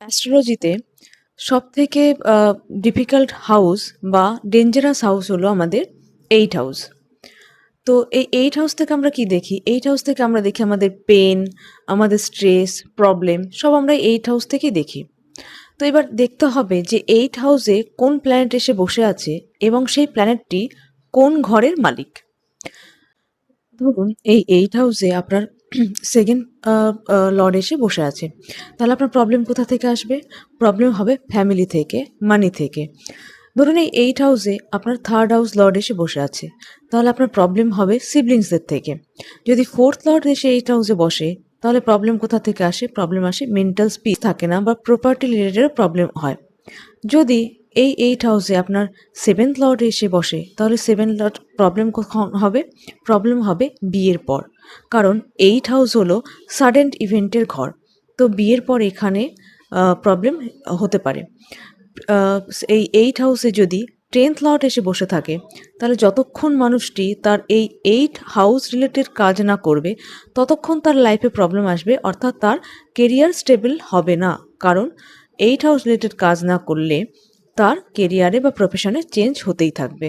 অ্যাস্ট্রোলজিতে সবথেকে difficult house বা dangerous house হলো আমাদের 8 হাউস। তো এই 8 হাউস থেকে আমরা কি দেখি? 8 হাউস থেকে আমরা দেখি আমাদের পেন, আমাদের স্ট্রেস, প্রবলেম সব আমরা 8 হাউস থেকেই দেখি। তো এবার দেখতে হবে যে 8 হাউসে কোন প্ল্যানেট এসে বসে আছে এবং সেই প্ল্যানেটটি কোন ঘরের মালিক। ধরুন এই 8 হাউসে আপনার 2nd লর্ড এসে বসে আছে। তাহলে আপনার প্রবলেম কোথা থেকে আসবে? প্রবলেম হবে ফ্যামিলি থেকে, মানি থেকে। ধরুন এই 8 হাউসে আপনার 3rd হাউস লর্ড এসে বসে আছে। তাহলে আপনার প্রবলেম হবে সিবলিংসদের থেকে। যদি 4th লর্ড এসে 8 হাউসে বসে, তাহলে প্রবলেম কোথা থেকে আসে? প্রবলেম আসে মেন্টাল পিস থাকে না বা প্রপার্টি রিলেটেডও প্রবলেম হয়। যদি এই 8 হাউসে আপনার 7th লর্ড এসে বসে, তাহলে 7th লর্ড প্রবলেম কখন হবে? প্রবলেম হবে বিয়ের পর। কারণ 8 হাউস হলো সাডেন ইভেন্টের ঘর। তো বিয়ের পর এখানে প্রবলেম হতে পারে। এই 8 হাউসে যদি 10th লর্ড এসে বসে থাকে, তাহলে যতক্ষণ মানুষটি তার এই 8 হাউস রিলেটেড কাজ না করবে, ততক্ষণ তার লাইফে প্রবলেম আসবে, অর্থাৎ তার কেরিয়ার স্টেবল হবে না। কারণ 8 হাউস রিলেটেড কাজ না করলে তার কেরিয়ারে বা প্রফেশনে চেঞ্জ হতেই থাকবে।